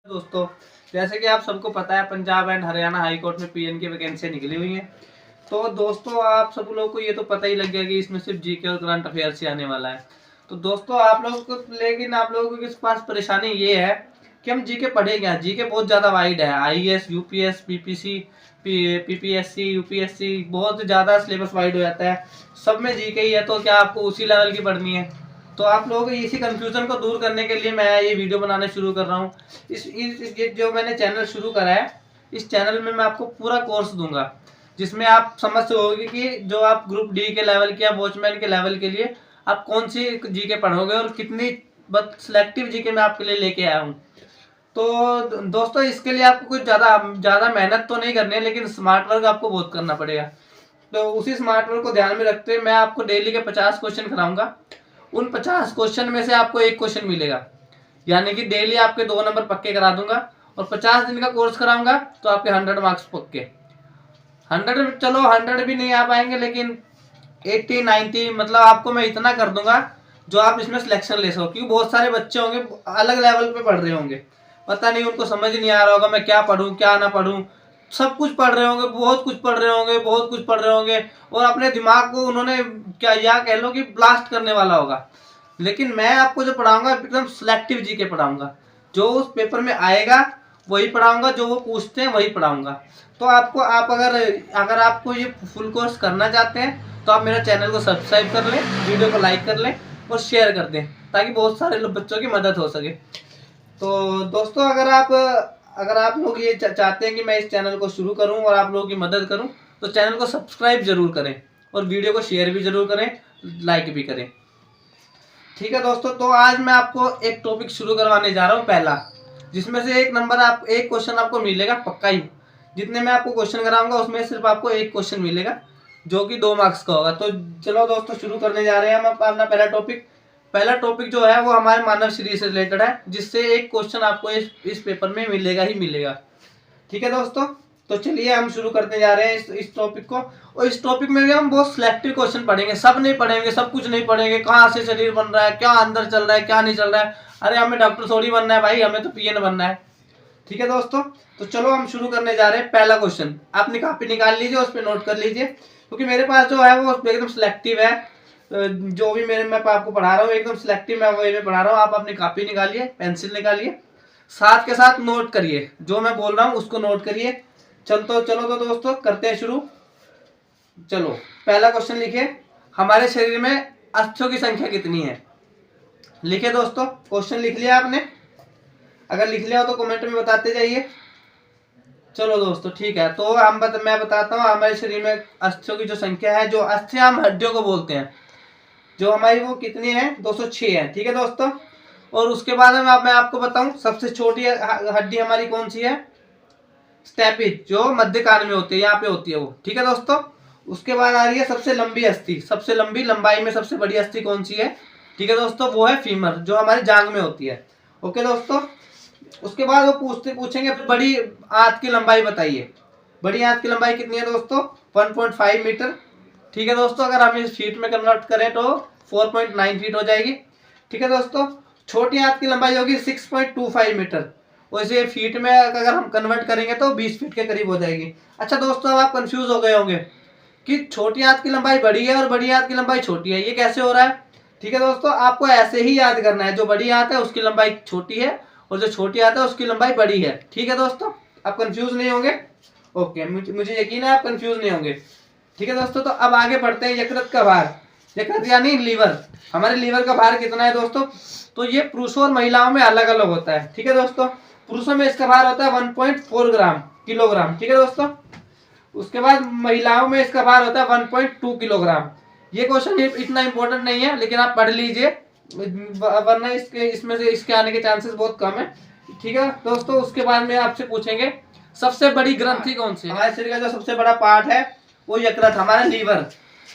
दोस्तों, जैसे कि आप सबको पता है Punjab and Haryana high court में पीएन की वैकेंसी निकली हुई है। तो दोस्तों आप सब लोगों को ये तो पता ही लग गया कि इसमें सिर्फ जीके और करंट अफेयर से आने वाला है। तो दोस्तों आप लोगों को लेकिन आप लोगों के पास परेशानी ये है कि हम जीके पढ़े क्या। जीके बहुत ज्यादा वाइड है। IAS, UPS, PPC, PPSC, UPSC, बहुत ज्यादा सिलेबस वाइड हो जाता है। सब में जीके ही है, तो क्या आपको उसी लेवल की पढ़नी है? तो आप लोगों के इसी कंफ्यूजन को दूर करने के लिए मैं ये वीडियो बनाना शुरू कर रहा हूँ। ये जो मैंने चैनल शुरू करा है, इस चैनल में मैं आपको पूरा कोर्स दूंगा, जिसमें आप समझ सकोगे कि जो आप ग्रुप डी के लेवल के या वॉचमैन के लेवल के लिए आप कौन सी जीके पढ़ोगे और कितनी सिलेक्टिव जीके मैं आपके लिए लेके आया हूँ। तो दोस्तों इसके लिए आपको कुछ ज़्यादा मेहनत तो नहीं करनी है, लेकिन स्मार्ट वर्क आपको बहुत करना पड़ेगा। तो उसी स्मार्ट वर्क को ध्यान में रखते हुए मैं आपको डेली के 50 क्वेश्चन कराऊंगा। उन 50 क्वेश्चन में से आपको एक क्वेश्चन मिलेगा, यानी कि डेली आपके 2 नंबर पक्के करा दूंगा। और 50 दिन का कोर्स कराऊंगा तो आपके 100 मार्क्स पक्के। 100, चलो 100 भी नहीं आ पाएंगे, लेकिन 80 90 मतलब आपको मैं इतना कर दूंगा जो आप इसमें सिलेक्शन ले सको। क्योंकि बहुत सारे बच्चे होंगे अलग लेवल पे पढ़ रहे होंगे, पता नहीं उनको समझ नहीं आ रहा होगा मैं क्या पढ़ूं क्या ना पढ़ूं। सब कुछ पढ़ रहे होंगे, बहुत कुछ पढ़ रहे होंगे, बहुत कुछ पढ़ रहे होंगे, और अपने दिमाग को उन्होंने क्या या कह लो कि ब्लास्ट करने वाला होगा। लेकिन मैं आपको जो पढ़ाऊंगा एकदम सिलेक्टिव जीके पढ़ाऊंगा। जो उस पेपर में आएगा वही पढ़ाऊंगा, जो वो पूछते हैं वही पढ़ाऊंगा। तो आपको आप अगर आपको ये फुल कोर्स करना चाहते हैं तो आप मेरा चैनल को सब्सक्राइब कर लें, वीडियो को लाइक कर लें और शेयर कर दें, ताकि बहुत सारे बच्चों की मदद हो सके। तो दोस्तों अगर आप लोग ये चाहते हैं कि मैं इस चैनल को शुरू करूं और आप लोगों की मदद करूं, तो चैनल को सब्सक्राइब जरूर करें और वीडियो को शेयर भी जरूर करें, लाइक भी करें। ठीक है दोस्तों, तो आज मैं आपको एक टॉपिक शुरू करवाने जा रहा हूँ, पहला, जिसमें से एक क्वेश्चन आपको मिलेगा पक्का ही। जितने मैं आपको क्वेश्चन कराऊंगा उसमें सिर्फ आपको एक क्वेश्चन मिलेगा, जो कि 2 मार्क्स का होगा। तो चलो दोस्तों शुरू करने जा रहे हैं हम अपना पहला टॉपिक जो है वो हमारे मानव शरीर से रिलेटेड है, जिससे एक क्वेश्चन आपको इस पेपर में मिलेगा ही मिलेगा। ठीक है दोस्तों, तो चलिए हम शुरू करते जा रहे हैं इस टॉपिक को। और इस टॉपिक में भी हम बहुत सिलेक्टिव क्वेश्चन पढ़ेंगे, सब नहीं पढ़ेंगे, सब कुछ नहीं पढ़ेंगे। कहाँ से शरीर बन रहा है, क्या अंदर चल रहा है, क्या नहीं चल रहा है। अरे हमें डॉक्टर थोड़ी बनना है भाई, हमें तो पीएन बनना है। ठीक है दोस्तों, तो चलो हम शुरू करने जा रहे हैं। पहला क्वेश्चन आपने कॉपी निकाल लीजिए, उस पर नोट कर लीजिए, क्योंकि मेरे पास जो है वो एकदम सिलेक्टिव है। जो भी मैं आपको पढ़ा रहा हूँ एकदम सिलेक्टिव मैं वे में पढ़ा रहा हूँ। आप अपनी कॉपी निकालिए, पेंसिल निकालिए, साथ के साथ नोट करिए, जो मैं बोल रहा हूँ उसको नोट करिए। चलो तो दोस्तों करते हैं शुरू। चलो पहला क्वेश्चन लिखिए, हमारे शरीर में अस्थियों की संख्या कितनी है? लिखे दोस्तों, क्वेश्चन लिख लिया आपने? अगर लिख लिया हो तो कमेंट में बताते जाइए। चलो दोस्तों ठीक है, तो मैं बताता हूँ। हमारे शरीर में अस्थियों की जो संख्या है, जो अस्थियां हम हड्डियों को बोलते हैं, जो हमारी वो कितनी है? 206 है। ठीक है दोस्तों, और उसके बाद मैं आपको बताऊं सबसे छोटी हड्डी हमारी कौन सी है? स्टेपिज, जो मध्य कान में होती है, यहाँ पे होती है वो। ठीक है दोस्तों, उसके बाद आ रही है सबसे लंबी अस्थि, सबसे लंबी लंबाई में सबसे बड़ी अस्थि कौन सी है? ठीक है दोस्तों, वो है फीमर, जो हमारी जांग में होती है। ओके दोस्तों, उसके बाद वो पूछेंगे बड़ी आंत की लंबाई बताइए। बड़ी आंत की लंबाई कितनी है दोस्तों? 1.5 मीटर। ठीक है दोस्तों, अगर हम इस फीट में कन्वर्ट करें तो 4.9 फीट हो जाएगी। ठीक है दोस्तों, छोटी आंत की लंबाई होगी 6.25 मीटर। वैसे फीट में अगर हम कन्वर्ट करेंगे तो 20 फीट के करीब हो जाएगी। अच्छा दोस्तों, अब आप कंफ्यूज हो गए होंगे कि छोटी आंत की लंबाई बड़ी है और बड़ी आंत की लंबाई छोटी है, ये कैसे हो रहा है? ठीक है दोस्तों, आपको ऐसे ही याद करना है, जो बड़ी आंत है उसकी लंबाई छोटी है और जो छोटी आंत है उसकी लंबाई बड़ी है। ठीक है दोस्तों, आप कंफ्यूज नहीं होंगे? ओके, मुझे यकीन है आप कंफ्यूज नहीं होंगे। ठीक है दोस्तों, तो अब आगे बढ़ते हैं। यकृत का भार, यकृत यानी लीवर, हमारे लीवर का भार कितना है दोस्तों? तो ये पुरुषों और महिलाओं में अलग अलग होता है। ठीक है दोस्तों, पुरुषों में इसका भार होता है 1.4 किलोग्राम। ठीक है दोस्तों, उसके बाद महिलाओं में इसका भार होता है 1.2 किलोग्राम। ये क्वेश्चन इतना इंपॉर्टेंट नहीं है, लेकिन आप पढ़ लीजिए, वरना इसके आने के चांसेस बहुत कम है। ठीक है दोस्तों, उसके बाद में आपसे पूछेंगे सबसे बड़ी ग्रंथि कौन सी है? हमारे शरीर का जो सबसे बड़ा पार्ट है वो यकृत, हमारा लीवर,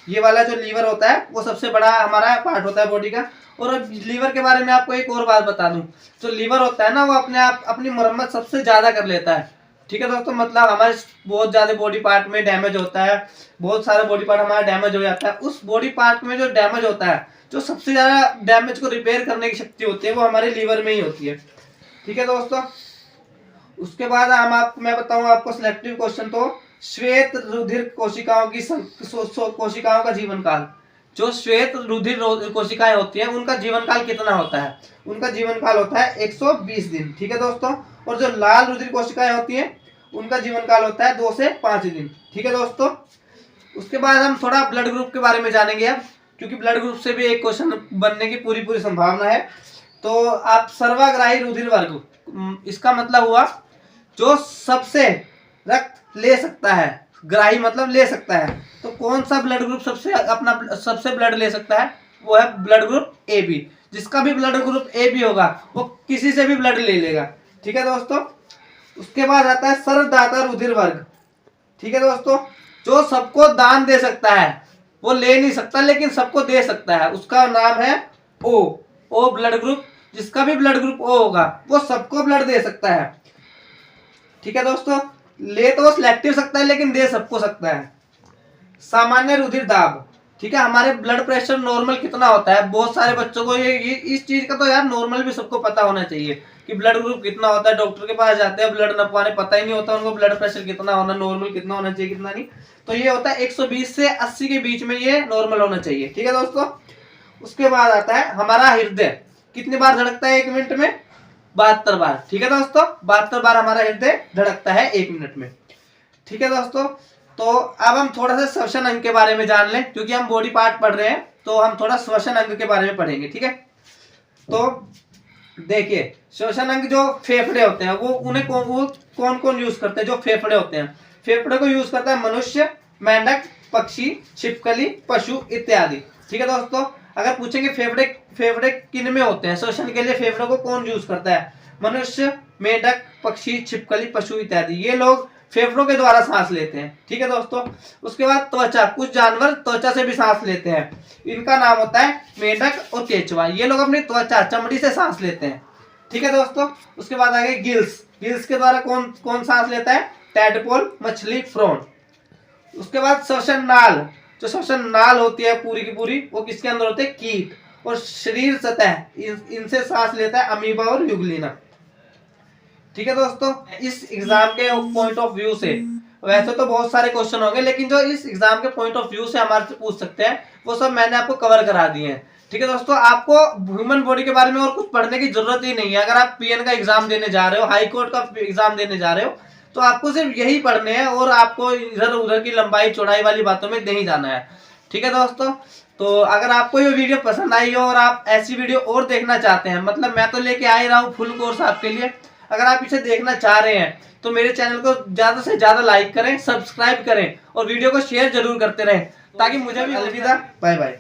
ये वाला जो लीवर होता है वो सबसे बड़ा हमारा पार्ट होता है बॉडी का। और लीवर के बारे में आपको एक और बात बता दूं, जो लीवर होता है ना वो अपनी मरम्मत सबसे ज्यादा कर लेता है। ठीक है दोस्तों, मतलब हमारे बहुत ज्यादा बॉडी पार्ट में डैमेज होता है, बहुत सारे बॉडी पार्ट हमारा डैमेज हो जाता है। उस बॉडी पार्ट में जो डैमेज होता है, जो सबसे ज्यादा डैमेज को रिपेयर करने की शक्ति होती है, वो हमारे लीवर में ही होती है। ठीक है दोस्तों, उसके बाद मैं बताऊं आपको सिलेक्टिव क्वेश्चन। तो श्वेत रुधिर कोशिकाओं की कोशिकाओं का जीवन काल, जो श्वेत रुधिर कोशिकाएं होती हैं उनका जीवन काल कितना होता है? उनका जीवन काल होता है 120 दिन। ठीक है दोस्तों। और जो लाल रुधिर कोशिकाएं होती हैं उनका जीवन काल होता है 2 से 5 दिन। ठीक है दोस्तों। उसके बाद हम थोड़ा ब्लड ग्रुप के बारे में जानेंगे अब, क्योंकि ब्लड ग्रुप से भी एक क्वेश्चन बनने की पूरी संभावना है। तो आप सर्वाग्राही रुधिर वर्ग, इसका मतलब हुआ जो सबसे रक्त ले सकता है, ग्राही मतलब ले सकता है। तो कौन सा ब्लड ग्रुप सबसे ब्लड ले सकता है? वो है ब्लड ग्रुप ए बी। जिसका भी ब्लड ग्रुप ए बी होगा वो किसी से भी ब्लड ले लेगा। ठीक है दोस्तों। उसके बाद आता है सर्वदाता रुधिर वर्ग। ठीक है दोस्तों। जो सबको दान दे सकता है, वो ले नहीं सकता लेकिन सबको दे सकता है, उसका नाम है ओ ब्लड ग्रुप। जिसका भी ब्लड ग्रुप ओ होगा वो सबको ब्लड दे सकता है। ठीक है दोस्तों। ले तो वो सिलेक्टिव सकता है लेकिन दे सबको सकता है। सामान्य रुधिर दाब। ठीक है, हमारे ब्लड प्रेशर नॉर्मल कितना होता है? बहुत सारे बच्चों को ये इस चीज का तो यार नॉर्मल भी सबको पता होना चाहिए कि ब्लड ग्रुप कितना होता है। डॉक्टर के पास जाते हैं ब्लड नपवाने, पता ही नहीं होता उनको ब्लड प्रेशर कितना होना, नॉर्मल कितना होना चाहिए कितना नहीं। तो ये होता है 120 से 80 के बीच में ये नॉर्मल होना चाहिए। ठीक है दोस्तों। उसके बाद आता है हमारा हृदय कितनी बार धड़कता है 1 मिनट में? 72 बार। ठीक है दोस्तों। 72 बार हमारा हृदय धड़कता है 1 मिनट में। ठीक है दोस्तों। तो अब हम थोड़ा सा श्वसन अंग के बारे में जान लें, क्योंकि हम बॉडी पार्ट पढ़ रहे हैं तो हम थोड़ा श्वसन अंग के बारे में पढ़ेंगे। ठीक है। तो देखिए, श्वसन अंग जो फेफड़े होते हैं वो उन्हें कौन कौन यूज करते हैं? जो फेफड़े होते हैं, फेफड़े को यूज करता है मनुष्य, मेंढक, पक्षी, छिपकली, पशु इत्यादि। ठीक है दोस्तों। अगर पूछेंगे फेफड़े किन में होते हैं, श्वसन के लिए फेफड़े को कौन यूज करता है? मनुष्य, मेंढक, पक्षी, छिपकली, पशु इत्यादि। ये लोग फेफड़ों के द्वारा सांस लेते हैं। ठीक है दोस्तों। उसके बाद त्वचा, कुछ जानवर त्वचा से भी सांस लेते हैं, इनका नाम होता है मेंढक और केचुआ। ये लोग अपनी त्वचा, चमड़ी से सांस लेते हैं। ठीक है दोस्तों। उसके बाद आगे गिल्स, गिल्स के द्वारा कौन सांस लेता है? टैडपोल, मछली, फ्रॉन। उसके बाद श्वसन नाल, जो श्वसन नाल होती है पूरी की पूरी, वो किसके अंदर होते हैं? कीट। और शरीर सतह, इनसे सांस लेता है अमीबा और यूग्लिना। ठीक है दोस्तों। इस एग्जाम के पॉइंट ऑफ व्यू से वैसे तो बहुत सारे क्वेश्चन होंगे, लेकिन जो इस एग्जाम के पॉइंट ऑफ व्यू से हमारे से पूछ सकते हैं वो सब मैंने आपको कवर करा दिए हैं। ठीक है दोस्तों। आपको ह्यूमन बॉडी के बारे में और कुछ पढ़ने की जरूरत ही नहीं है। अगर आप पीएन का एग्जाम देने जा रहे हो, हाई कोर्ट का एग्जाम देने जा रहे हो, तो आपको सिर्फ यही पढ़ने हैं और आपको इधर उधर की लंबाई चौड़ाई वाली बातों में नहीं जाना है। ठीक है दोस्तों। तो अगर आपको ये वीडियो पसंद आई हो और आप ऐसी वीडियो और देखना चाहते हैं, मतलब मैं तो लेके आ ही रहा हूँ फुल कोर्स आपके लिए, अगर आप इसे देखना चाह रहे हैं तो मेरे चैनल को ज्यादा से ज्यादा लाइक करें, सब्सक्राइब करें और वीडियो को शेयर जरूर करते रहें, ताकि मुझे भी। अलविदा, बाय बाय।